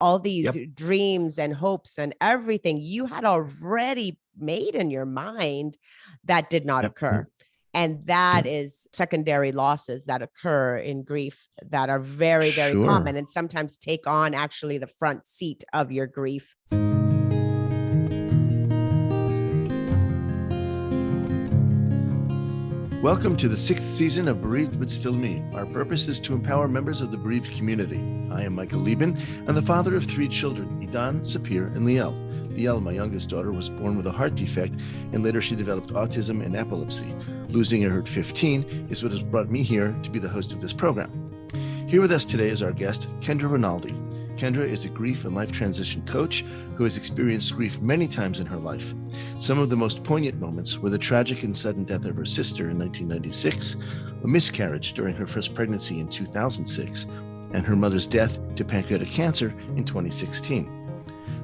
all these Yep. dreams and hopes and everything you had already made in your mind that did not Yep. occur. And that Yep. is secondary losses that occur in grief that are very, very Sure. common and sometimes take on actually the front seat of your grief. Welcome to the 6th season of Bereaved But Still Me. Our purpose is to empower members of the bereaved community. I am Michael Lieben, and the father of 3 children, Idan, Sapir, and Liel. Liel, my youngest daughter, was born with a heart defect, and later she developed autism and epilepsy. Losing her at 15 is what has brought me here to be the host of this program. Here with us today is our guest, Kendra Rinaldi. Kendra is a grief and life transition coach who has experienced grief many times in her life. Some of the most poignant moments were the tragic and sudden death of her sister in 1996, a miscarriage during her first pregnancy in 2006, and her mother's death to pancreatic cancer in 2016.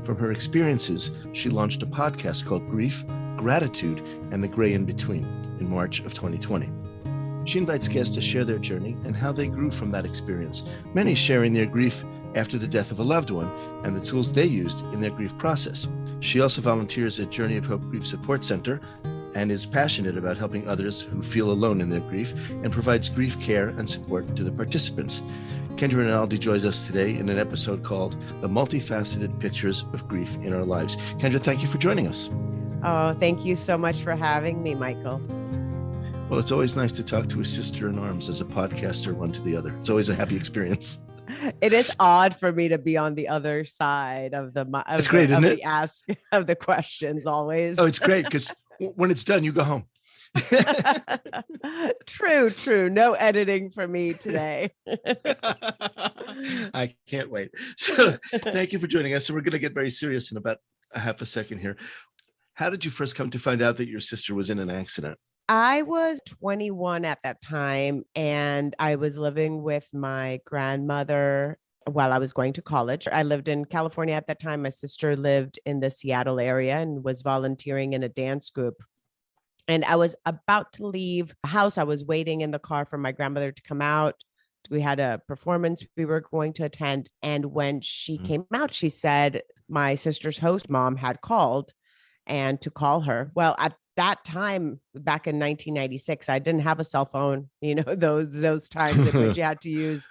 From her experiences, she launched a podcast called Grief, Gratitude, and the Gray in Between in March of 2020. She invites guests to share their journey and how they grew from that experience, many sharing their grief after the death of a loved one and the tools they used in their grief process. She also volunteers at Journey of Hope Grief Support Center and is passionate about helping others who feel alone in their grief and provides grief care and support to the participants. Kendra Rinaldi joins us today in an episode called The Multi-faceted Pictures of Grief in Our Lives. Kendra, thank you for joining us. Oh, thank you so much for having me, Michael. Well, it's always nice to talk to a sister in arms as a podcaster, one to the other. It's always a happy experience. It is odd for me to be on the other side of the It's great, isn't it? the ask of the questions always. Oh, it's great because when it's done, you go home. True. No editing for me today. I can't wait. So thank you for joining us. So we're going to get very serious in about a half a second here. How did you first come to find out that your sister was in an accident? I was 21 at that time, and I was living with my grandmother while I was going to college. I lived in California at that time. My sister lived in the Seattle area and was volunteering in a dance group. And I was about to leave the house. I was waiting in the car for my grandmother to come out. We had a performance we were going to attend. And when she came out, she said my sister's host mom had called and to call her. Well, at that time, back in 1996, I didn't have a cell phone, those times in which you had to use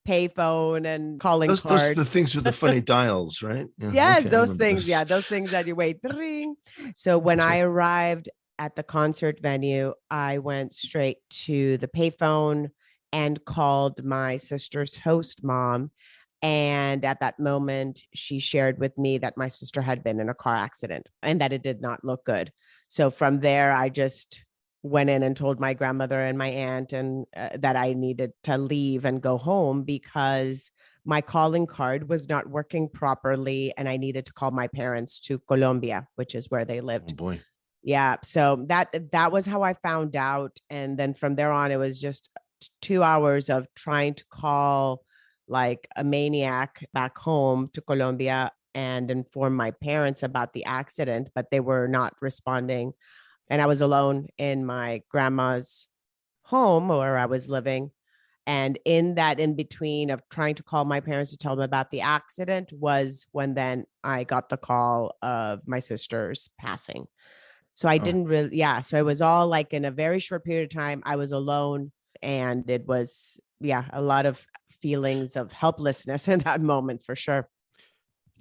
payphone and calling Those card. are the things with the funny dials, right? Yeah, Yes, okay, those things. Yeah, those things that you wait. So when I arrived at the concert venue, I went straight to the payphone and called my sister's host mom. And at that moment, she shared with me that my sister had been in a car accident and that it did not look good. So from there, I just went in and told my grandmother and my aunt and that I needed to leave and go home because my calling card was not working properly and I needed to call my parents to Colombia, which is where they lived. Oh boy. Yeah. So that was how I found out. And then from there on, it was just 2 hours of trying to call like a maniac back home to Colombia and inform my parents about the accident, but they were not responding. And I was alone in my grandma's home where I was living. And in that in between of trying to call my parents to tell them about the accident was when then I got the call of my sister's passing. So I didn't really, so it was all like in a very short period of time, I was alone and it was, a lot of feelings of helplessness in that moment for sure.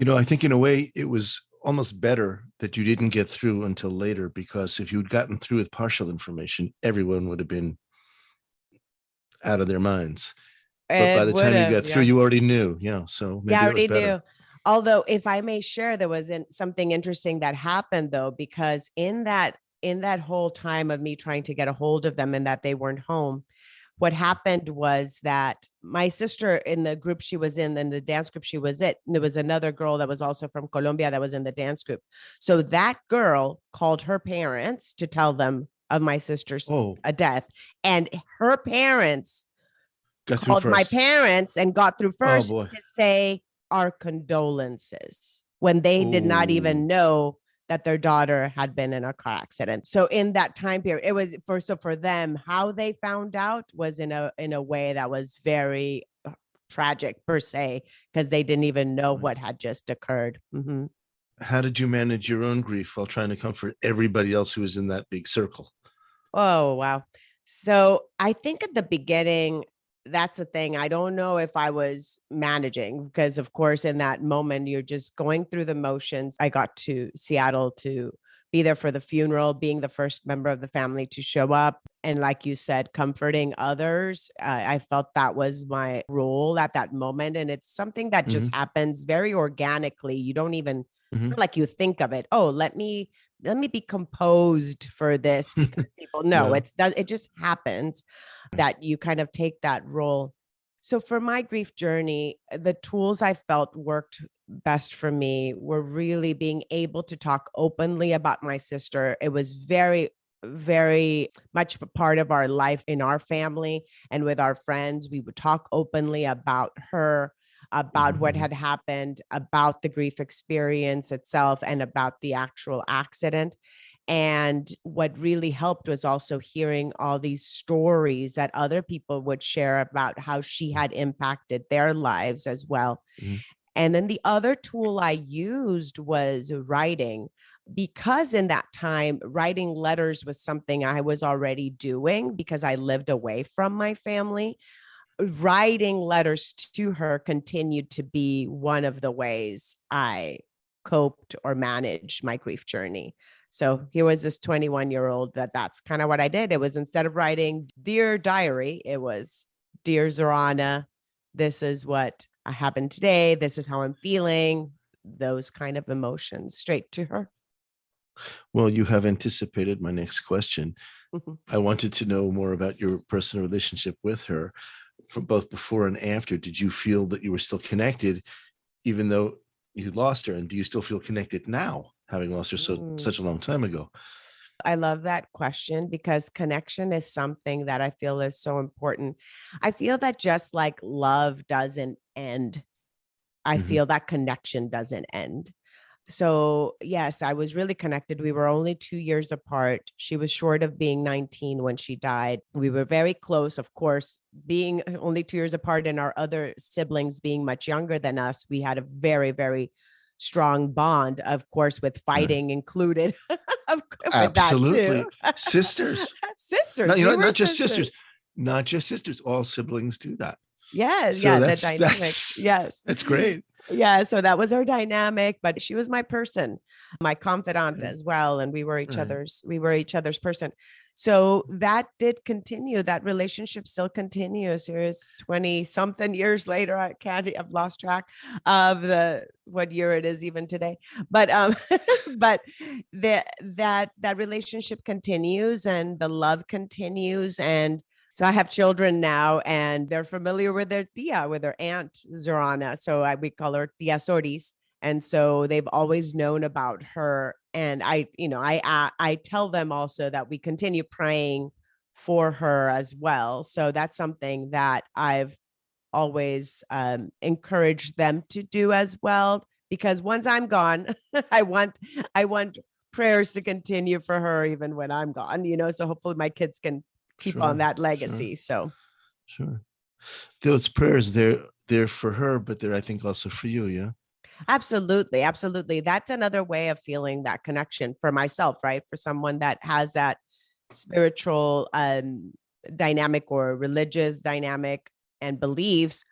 I think in a way it was almost better that you didn't get through until later, because if you'd gotten through with partial information, everyone would have been out of their minds. But by the time you got through, you already knew. Yeah. So maybe I that was already better. knew. Although if I may share, there was something interesting that happened though, because in that whole time of me trying to get a hold of them and that they weren't home, what happened was that my sister in the group she was in the dance group she was in, there was another girl that was also from Colombia that was in the dance group. So that girl called her parents to tell them of my sister's death. And her parents called my parents and got through first to say our condolences when they did not even know that their daughter had been in a car accident. So in that time period, it was for them, how they found out was in a way that was very tragic per se, because they didn't even know what had just occurred. Mm-hmm. How did you manage your own grief while trying to comfort everybody else who was in that big circle? Oh, wow. So I think at the beginning, that's the thing. I don't know if I was managing because, of course, in that moment, you're just going through the motions. I got to Seattle to be there for the funeral, being the first member of the family to show up. And like you said, comforting others. I felt that was my role at that moment. And it's something that just Mm-hmm. happens very organically. You don't even Mm-hmm. feel like you think of it. Oh, let me be composed for this because people know No. it just happens that you kind of take that role. So for my grief journey, the tools I felt worked best for me were really being able to talk openly about my sister. It was very, very much a part of our life in our family and with our friends. We would talk openly about her, about what Mm-hmm. had happened, about the grief experience itself, and about the actual accident. And what really helped was also hearing all these stories that other people would share about how she had impacted their lives as well. Mm-hmm. And then the other tool I used was writing, because in that time, writing letters was something I was already doing because I lived away from my family. Writing letters to her continued to be one of the ways I coped or managed my grief journey. So here was this 21-year-old that's kind of what I did. It was, instead of writing Dear Diary, it was Dear Zorana, this is what happened today. This is how I'm feeling. Those kind of emotions straight to her. Well, you have anticipated my next question. I wanted to know more about your personal relationship with her from both before and after. Did you feel that you were still connected, even though you lost her? And do you still feel connected now, having lost her such a long time ago? I love that question because connection is something that I feel is so important. I feel that just like love doesn't end, I Mm-hmm. feel that connection doesn't end. So, yes, I was really connected. We were only 2 years apart. She was short of being 19 when she died. We were very close, of course, being only 2 years apart and our other siblings being much younger than us. We had a very, very strong bond, of course, with fighting included with that too. Absolutely. Sisters. No, Sisters, you we know, were not just sisters, sisters. not just sisters. All siblings do that. Yeah, So yeah, the that's dynamic. that's Yes. that's great. Yeah, so that was our dynamic, but she was my person, my confidant Right. as well, and Right. we were each other's person. So that did continue. That relationship still continues. Here's 20 something years later. I've lost track of the what year it is even today. But but that relationship continues and the love continues. And so I have children now, and they're familiar with their tia, with their aunt Zorana. So we call her Tia Soris, and so they've always known about her. And I tell them also that we continue praying for her as well. So that's something that I've always encouraged them to do as well. Because once I'm gone, I want prayers to continue for her even when I'm gone. So hopefully my kids can keep on Sure. that Sure. legacy. So Sure. Those prayers, they're for her, but they're, I think, also for you. Yeah. absolutely, absolutely. That's another way of feeling that connection for myself, right? For someone that has that spiritual dynamic or religious dynamic and beliefs,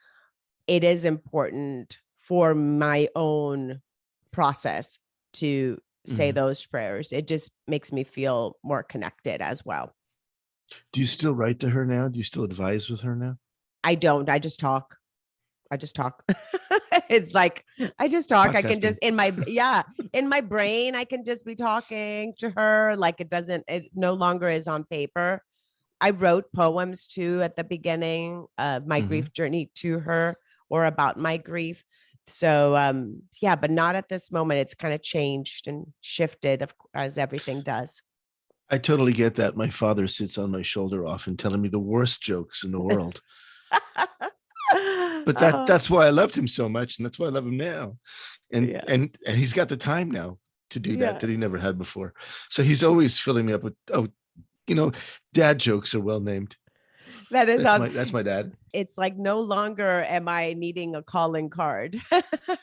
it is important for my own process to say Mhm. those prayers. It just makes me feel more connected as well. Do you still write to her now? Do you still advise with her now? I don't, I just talk. I just talk. It's like I just talk. I can Podcasting. just in my brain, I can just be talking to her. Like it no longer is on paper. I wrote poems too at the beginning of my Hmm. grief journey to her or about my grief. So yeah, but not at this moment. It's kind of changed and shifted as everything does. I totally get that. My father sits on my shoulder often telling me the worst jokes in the world. But Oh, that's why I loved him so much, and that's why I love him now. And yes. and he's got the time now to do that he Yes. never had before. So he's always filling me up with, oh, you know, dad jokes are well named. That is awesome. That's my dad. It's like no longer am I needing a calling card,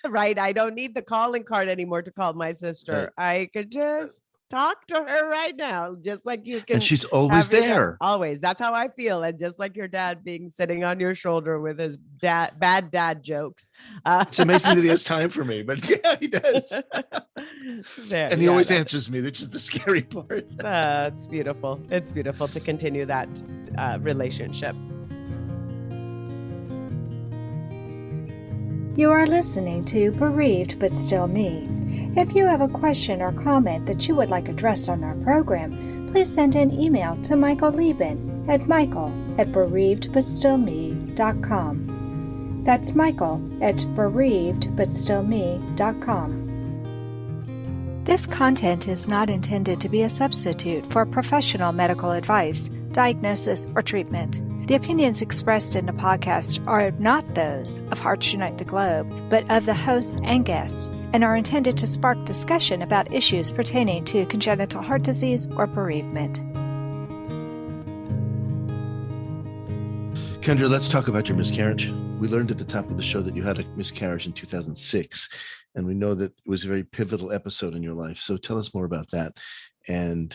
right? I don't need the calling card anymore to call my sister. Right. I could just talk to her right now, just like you can. And she's always have your dad. there. Always. That's how I feel. And just like your dad being sitting on your shoulder with his bad dad jokes. It's amazing that he has time for me, but yeah, he does. And he always answers me, which is the scary part. It's beautiful. It's beautiful to continue that relationship. You are listening to Bereaved But Still Me. If you have a question or comment that you would like addressed on our program, please send an email to Michael Lieben at michael@bereavedbutstillme.com. That's Michael at bereavedbutstillme.com. This content is not intended to be a substitute for professional medical advice, diagnosis, or treatment. The opinions expressed in the podcast are not those of Hearts Unite the Globe, but of the hosts and guests, and are intended to spark discussion about issues pertaining to congenital heart disease or bereavement. Kendra, let's talk about your miscarriage. We learned at the top of the show that you had a miscarriage in 2006, and we know that it was a very pivotal episode in your life. So tell us more about that. And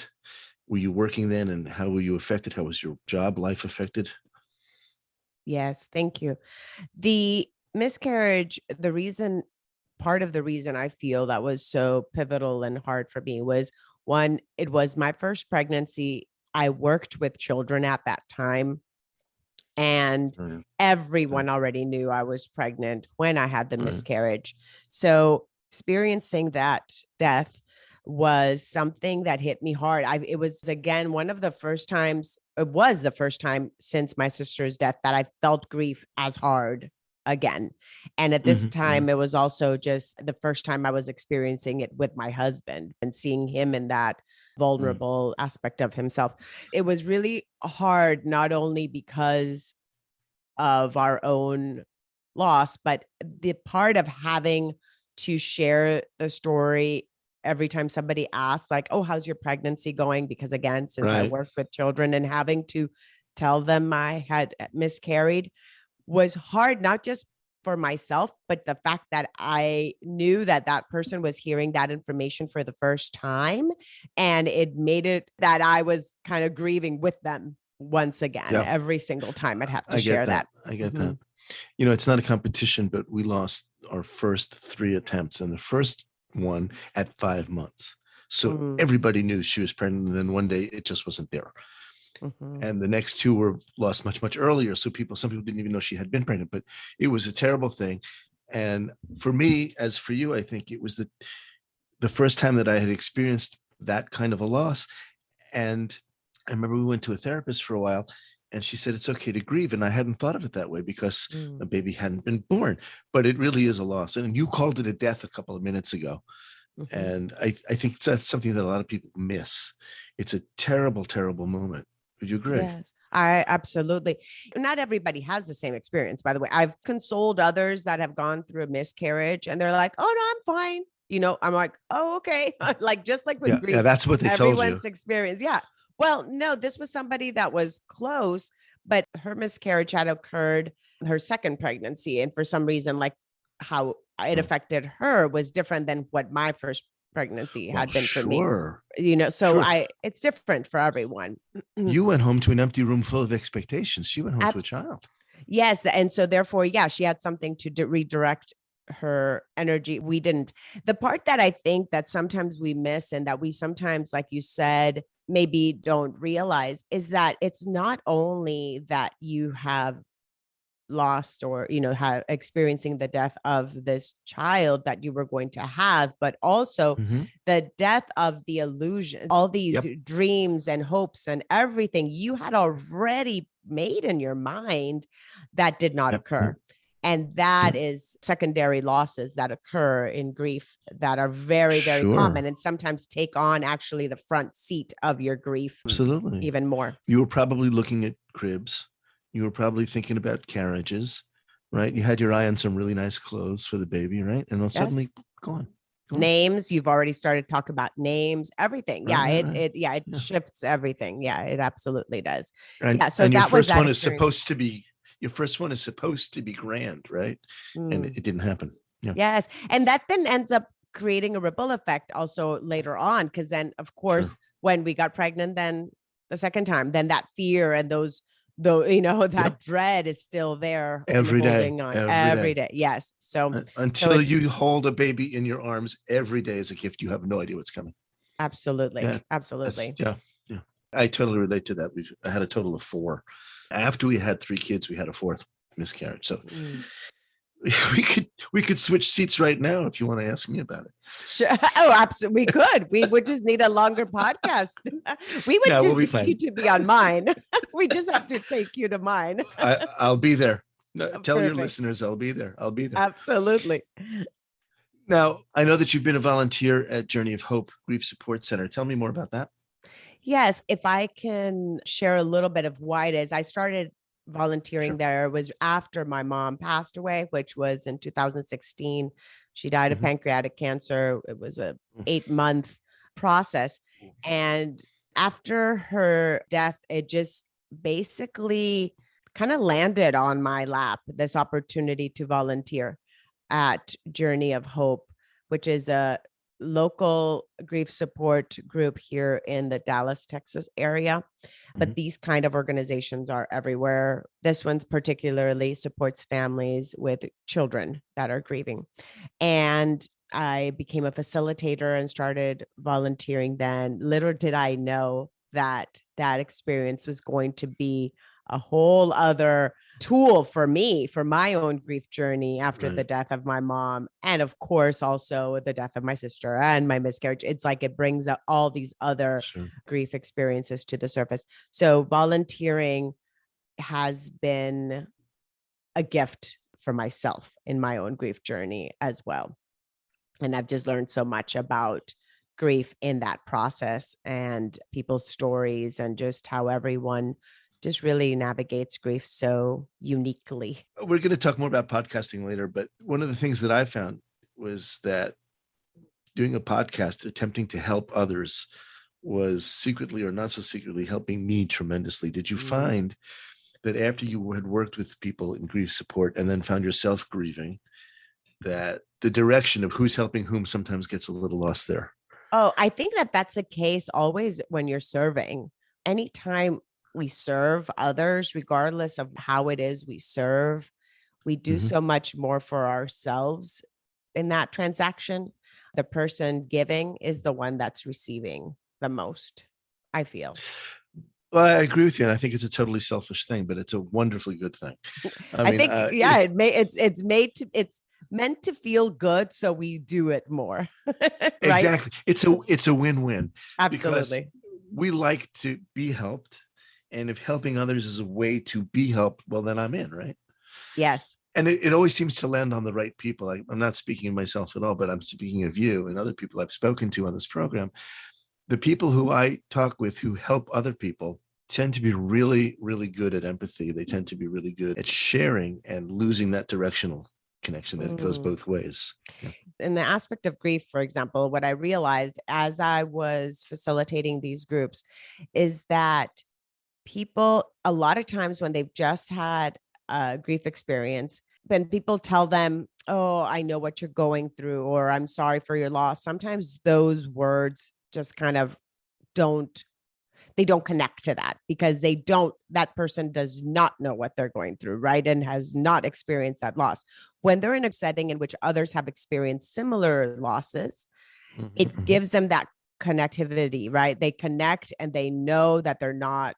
were you working then, and how were you affected? How was your job life affected? Yes, thank you. The miscarriage, part of the reason I feel that was so pivotal and hard for me was, one, it was my first pregnancy. I worked with children at that time, and everyone already knew I was pregnant when I had the miscarriage. So experiencing that death was something that hit me hard. It was, again, it was the first time since my sister's death that I felt grief as hard again. And at this time, it was also just the first time I was experiencing it with my husband and seeing him in that vulnerable aspect of himself. It was really hard, not only because of our own loss, but the part of having to share the story every time somebody asks, like, oh, how's your pregnancy going? Because again, since I worked with children, and having to tell them I had miscarried was hard, not just for myself, but the fact that I knew that that person was hearing that information for the first time, and it made it that I was kind of grieving with them once again. Every single time I'd have to share that. I get that. You know, it's not a competition, but we lost our first 3 attempts, and the first one at 5 months. So everybody knew she was pregnant, and then one day it just wasn't there. And the next 2 were lost much, much earlier. So some people didn't even know she had been pregnant, but it was a terrible thing. And for me, as for you, I think it was the first time that I had experienced that kind of a loss. And I remember we went to a therapist for a while, and she said, it's okay to grieve. And I hadn't thought of it that way because a baby hadn't been born, but it really is a loss. And you called it a death a couple of minutes ago. And I think that's something that a lot of people miss. It's a terrible, terrible moment. Would you agree? Yes, I absolutely. Not everybody has the same experience, by the way. I've consoled others that have gone through a miscarriage, and they're like, oh, no, I'm fine. You know, I'm like, oh, okay. Like, just like with grief. Yeah, that's what they told you. Everyone's experience. Yeah. Well, no, this was somebody that was close, but her miscarriage had occurred her second pregnancy. And for some reason, like how it affected her was different than what my first pregnancy had been for me. You know, so it's different for everyone. You went home to an empty room full of expectations. She went home to a child. Yes. And so therefore, she had something to redirect her energy. We didn't. The part that I think that sometimes we miss, and that we sometimes, like you said, maybe don't realize, is that it's not only that you have lost or, you know, experiencing the death of this child that you were going to have, but also the death of the illusion, all these dreams and hopes and everything you had already made in your mind that did not occur. And that is secondary losses that occur in grief that are very, very common, and sometimes take on actually the front seat of your grief. Absolutely. Even more. You were probably looking at cribs. You were probably thinking about carriages, right? You had your eye on some really nice clothes for the baby, right? And then suddenly gone. Names, you've already started talking about names, everything. Yeah, Right. it shifts everything. Yeah, it absolutely does. And, yeah, so and your that was first that one is experience. supposed to be grand, right? And Mm. it didn't happen. Yeah. Yes. And that then ends up creating a ripple effect also later on. Cause then of course, Sure. when we got pregnant, then the second time, then that fear and that Yep. dread is still there and Every day, holding on every every day. day. Yes. So Until you hold a baby in your arms every day as a gift, you have no idea what's coming. absolutely. Yeah. Absolutely. Yeah. I totally relate to that. I had a total of 4. After we had 3 kids, we had a 4th miscarriage. So we could switch seats right now if you want to ask me about it. Sure. Oh, absolutely. We could. We would just need a longer podcast. We would we'll be just fine. need you to be on mine. We just have to take you to mine. I'll be there. Tell your Perfect. listeners I'll be there. Absolutely. Now, I know that you've been a volunteer at Journey of Hope Grief Support Center. Tell me more about that. Yes, if I can share a little bit of why it is. I started volunteering Sure. there was after my mom passed away, which was in 2016. She died of pancreatic cancer. It was a 8-month process. And after her death, it just basically kind of landed on my lap, this opportunity to volunteer at Journey of Hope, which is a local grief support group here in the Dallas, Texas area. But these kind of organizations are everywhere. This one's particularly supports families with children that are grieving. And I became a facilitator and started volunteering then. Little did I know that that experience was going to be a whole other tool for me, for my own grief journey after the death of my mom. And of course, also the death of my sister and my miscarriage. It's like it brings up all these other grief experiences to the surface. So volunteering has been a gift for myself in my own grief journey as well. And I've just learned so much about grief in that process and people's stories and just how everyone just really navigates grief so uniquely. We're going to talk more about podcasting later, but one of the things that I found was that doing a podcast, attempting to help others, was secretly or not so secretly helping me tremendously. Did you find that after you had worked with people in grief support and then found yourself grieving, that the direction of who's helping whom sometimes gets a little lost there? Oh, I think that that's the case always when you're serving. Anytime we serve others, regardless of how it is we serve, we do so much more for ourselves in that transaction. The person giving is the one that's receiving the most, I feel. Well, I agree with you. And I think it's a totally selfish thing, but it's a wonderfully good thing. It's meant to feel good. So we do it more. Right? Exactly. It's a win-win. Absolutely. Because we like to be helped. And if helping others is a way to be helped, well, then I'm in, right? Yes. And it always seems to land on the right people. I'm not speaking of myself at all, but I'm speaking of you and other people I've spoken to on this program. The people who I talk with who help other people tend to be really, really good at empathy. They tend to be really good at sharing and losing that directional connection that it goes both ways. Yeah. In the aspect of grief, for example, what I realized as I was facilitating these groups is that people, a lot of times when they've just had a grief experience, when people tell them, oh, I know what you're going through, or I'm sorry for your loss, sometimes those words just kind of don't connect to that because that person does not know what they're going through, right? And has not experienced that loss. When they're in a setting in which others have experienced similar losses, it gives them that connectivity, right? They connect and they know that they're not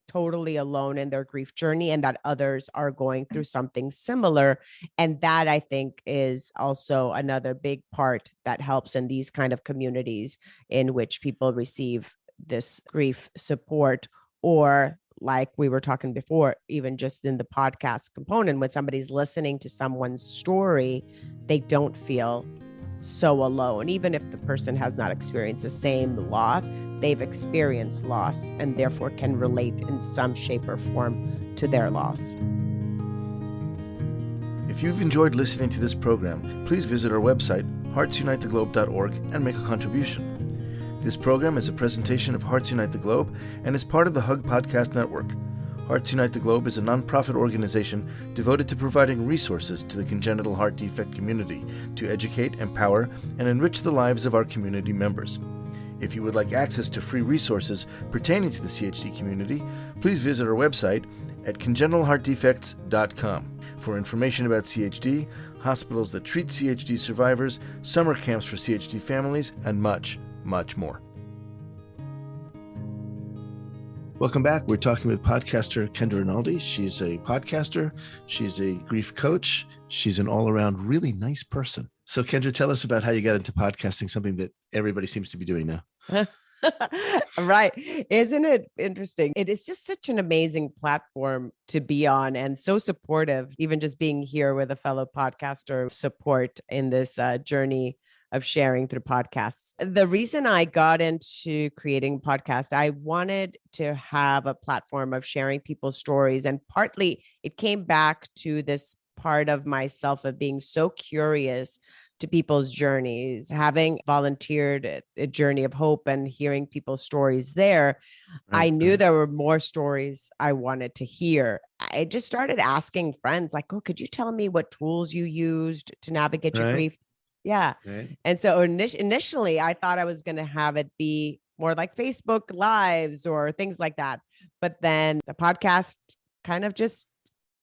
totally alone in their grief journey and that others are going through something similar. And that, I think, is also another big part that helps in these kind of communities in which people receive this grief support, or like we were talking before, even just in the podcast component, when somebody's listening to someone's story, they don't feel so alone. Even if the person has not experienced the same loss, they've experienced loss and therefore can relate in some shape or form to their loss. If you've enjoyed listening to this program, please visit our website, heartsunitetheglobe.org and make a contribution. This program is a presentation of Hearts Unite the Globe and is part of the Hug Podcast Network. Hearts Unite the Globe is a nonprofit organization devoted to providing resources to the congenital heart defect community to educate, empower, and enrich the lives of our community members. If you would like access to free resources pertaining to the CHD community, please visit our website at congenitalheartdefects.com for information about CHD, hospitals that treat CHD survivors, summer camps for CHD families, and much, much more. Welcome back. We're talking with podcaster Kendra Rinaldi. She's a podcaster. She's a grief coach. She's an all-around really nice person. So Kendra, tell us about how you got into podcasting, something that everybody seems to be doing now. Right. Isn't it interesting? It is just such an amazing platform to be on and so supportive, even just being here with a fellow podcaster support in this journey of sharing through podcasts. The reason I got into creating a podcast, I wanted to have a platform of sharing people's stories. And partly it came back to this part of myself of being so curious to people's journeys, having volunteered a journey of hope and hearing people's stories there. I knew there were more stories I wanted to hear. I just started asking friends like, oh, could you tell me what tools you used to navigate your grief? Yeah. Right. And so initially I thought I was going to have it be more like Facebook lives or things like that. But then the podcast kind of just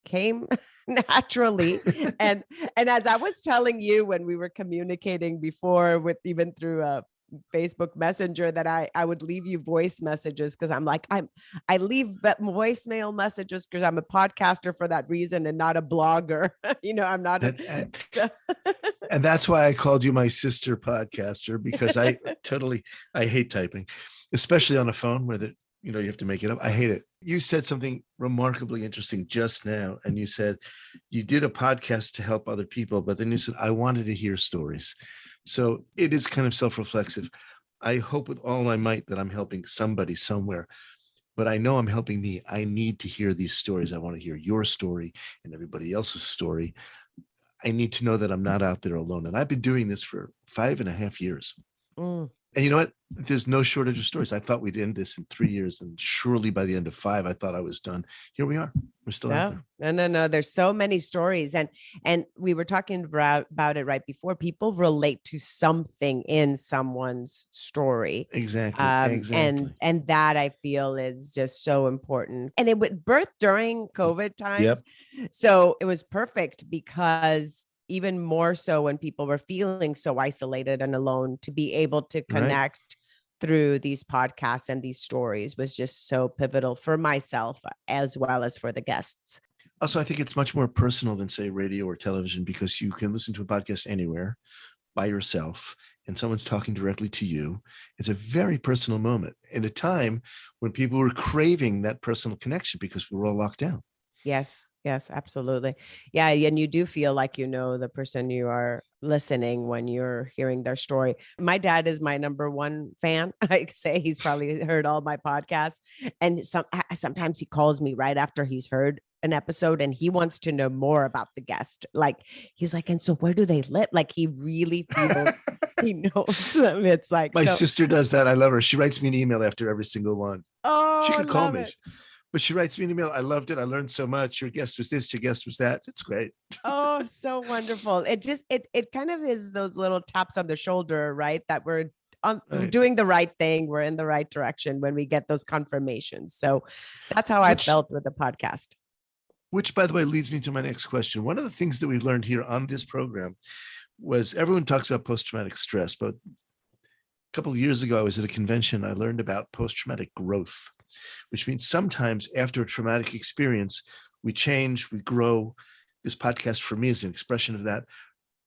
came naturally. and as I was telling you when we were communicating before with even through a Facebook Messenger that I would leave you voice messages because I'm like, I leave voicemail messages because I'm a podcaster for that reason and not a blogger. I'm not and that's why I called you my sister podcaster, because I hate typing, especially on a phone where you have to make it up. I hate it. You said something remarkably interesting just now. And you said you did a podcast to help other people, but then you said, I wanted to hear stories. So it is kind of self-reflexive. I hope with all my might that I'm helping somebody somewhere, but I know I'm helping me. I need to hear these stories. I want to hear your story and everybody else's story. I need to know that I'm not out there alone. And I've been doing this for 5.5 years. And you know what? There's no shortage of stories. I thought we'd end this in 3 years, and surely by the end of 5, I thought I was done. Here we are. We're still out there. No. There's so many stories, and we were talking about it right before. People relate to something in someone's story. Exactly. And that I feel is just so important. And it would birth during COVID times, so it was perfect because. Even more so when people were feeling so isolated and alone, to be able to connect through these podcasts and these stories was just so pivotal for myself as well as for the guests. Also, I think it's much more personal than, say, radio or television, because you can listen to a podcast anywhere by yourself and someone's talking directly to you. It's a very personal moment in a time when people were craving that personal connection because we were all locked down. Yes, absolutely. Yeah. And you do feel like, the person you are listening when you're hearing their story. My dad is my number one fan. I say he's probably heard all my podcasts. And sometimes he calls me right after he's heard an episode and he wants to know more about the guest. Like, he's like, and so where do they live? Like, he really feels he knows them. It's like, my sister does that. I love her. She writes me an email after every single one. Oh, she could call me. But she writes me an email. I loved it. I learned so much. Your guest was this, your guest was that. It's great. Oh, so wonderful. It just, it kind of is those little taps on the shoulder, right? That we're doing the right thing. We're in the right direction when we get those confirmations. So that's how I felt with the podcast. Which, by the way, leads me to my next question. One of the things that we learned here on this program was everyone talks about post-traumatic stress, but a couple of years ago, I was at a convention. I learned about post-traumatic growth, which means sometimes after a traumatic experience, we change, we grow. This podcast for me is an expression of that.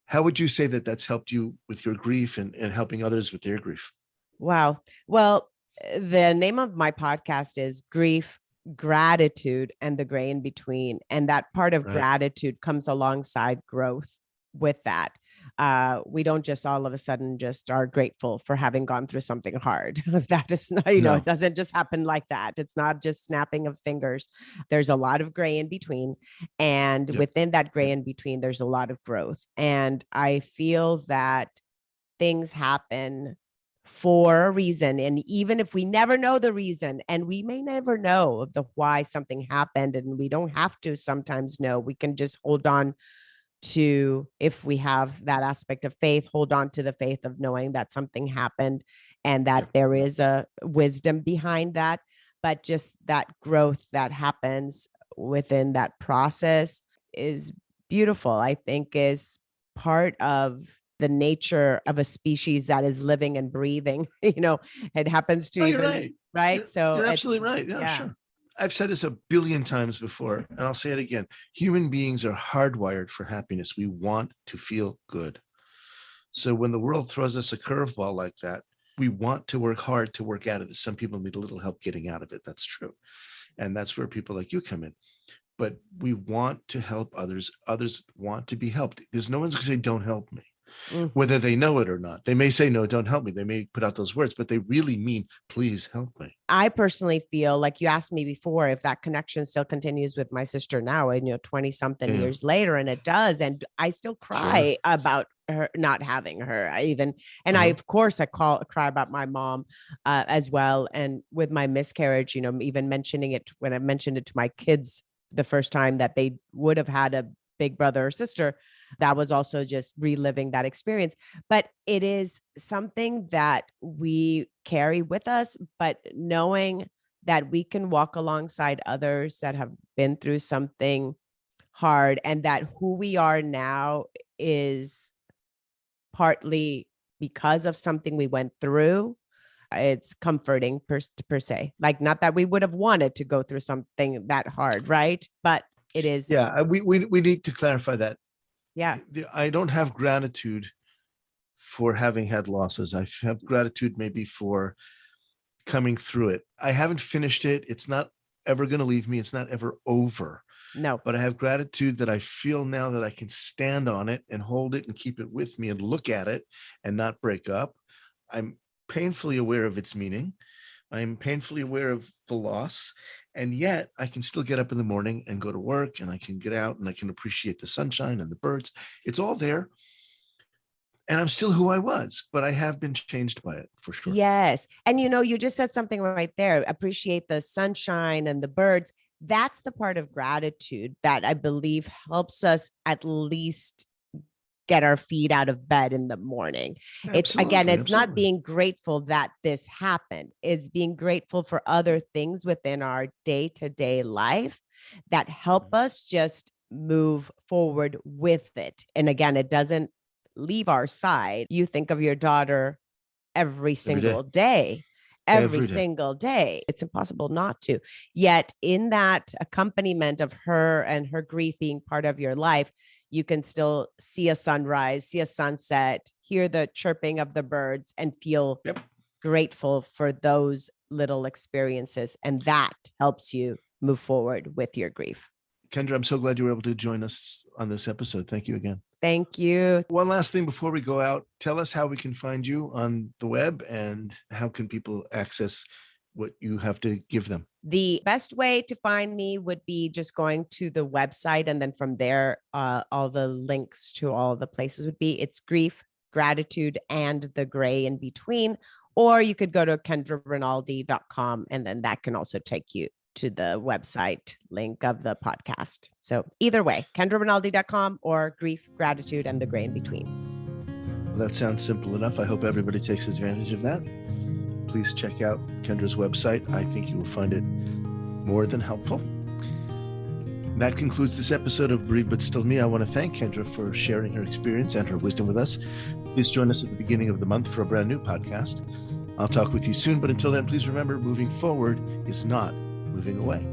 How would you say that that's helped you with your grief and helping others with their grief? Wow. Well, the name of my podcast is Grief, Gratitude, and the Gray in Between. And that part of gratitude comes alongside growth with that. We don't just all of a sudden just are grateful for having gone through something hard. That is not, no. It doesn't just happen like that. It's not just snapping of fingers. There's a lot of gray in between. And within that gray in between, there's a lot of growth. And I feel that things happen for a reason. And even if we never know the reason, and we may never know the why something happened, and we don't have to sometimes know, we can just hold on to, if we have that aspect of faith, hold on to the faith of knowing that something happened and that there is a wisdom behind that. But just that growth that happens within that process is beautiful. I think is part of the nature of a species that is living and breathing. It happens to you're right. Right. So you're absolutely right. Yeah, sure. I've said this a billion times before, and I'll say it again. Human beings are hardwired for happiness. We want to feel good. So when the world throws us a curveball like that, we want to work hard to work out of it. Some people need a little help getting out of it. That's true. And that's where people like you come in. But we want to help others. Others want to be helped. There's no one's going to say, don't help me. Whether they know it or not. They may say, no, don't help me. They may put out those words, but they really mean, please help me. I personally feel like, you asked me before if that connection still continues with my sister now, and 20 something years later, and it does. And I still cry about her not having her. I of course I cry about my mom as well. And with my miscarriage, even mentioning it, when I mentioned it to my kids the first time that they would have had a big brother or sister, that was also just reliving that experience. But it is something that we carry with us, but knowing that we can walk alongside others that have been through something hard, and that who we are now is partly because of something we went through. It's comforting per se. Like, not that we would have wanted to go through something that hard, right? But it is. Yeah, we need to clarify that. Yeah. I don't have gratitude for having had losses. I have gratitude maybe for coming through it. I haven't finished it. It's not ever going to leave me. It's not ever over. No. But I have gratitude that I feel now that I can stand on it and hold it and keep it with me and look at it and not break up. I'm painfully aware of its meaning. I'm painfully aware of the loss. And yet I can still get up in the morning and go to work, and I can get out and I can appreciate the sunshine and the birds. It's all there. And I'm still who I was, but I have been changed by it for sure. Yes. And you just said something right there. Appreciate the sunshine and the birds. That's the part of gratitude that I believe helps us at least get our feet out of bed in the morning. It's not being grateful that this happened. It's being grateful for other things within our day-to-day life that help us just move forward with it. And again, it doesn't leave our side. You think of your daughter every single day. Every single day. It's impossible not to. Yet in that accompaniment of her and her grief being part of your life, you can still see a sunrise, see a sunset, hear the chirping of the birds, and feel grateful for those little experiences. And that helps you move forward with your grief. Kendra, I'm so glad you were able to join us on this episode. Thank you again. Thank you. One last thing before we go out, tell us how we can find you on the web and how can people access what you have to give them. The best way to find me would be just going to the website. And then from there, all the links to all the places would be, it's grief, gratitude, and the gray in between. Or you could go to KendraRinaldi.com, and then that can also take you to the website link of the podcast. So either way, KendraRinaldi.com or grief, gratitude, and the gray in between. Well, that sounds simple enough. I hope everybody takes advantage of that. Please check out Kendra's website. I think you will find it more than helpful. That concludes this episode of Bereaved But Still Me. I want to thank Kendra for sharing her experience and her wisdom with us. Please join us at the beginning of the month for a brand new podcast. I'll talk with you soon, but until then, please remember, moving forward is not moving away.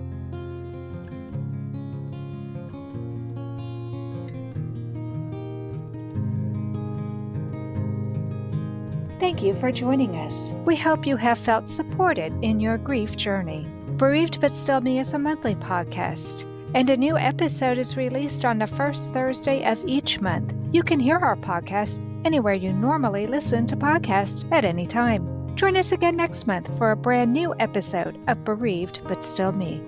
Thank you for joining us. We hope you have felt supported in your grief journey. Bereaved But Still Me is a monthly podcast, and a new episode is released on the first Thursday of each month. You can hear our podcast anywhere you normally listen to podcasts at any time. Join us again next month for a brand new episode of Bereaved But Still Me.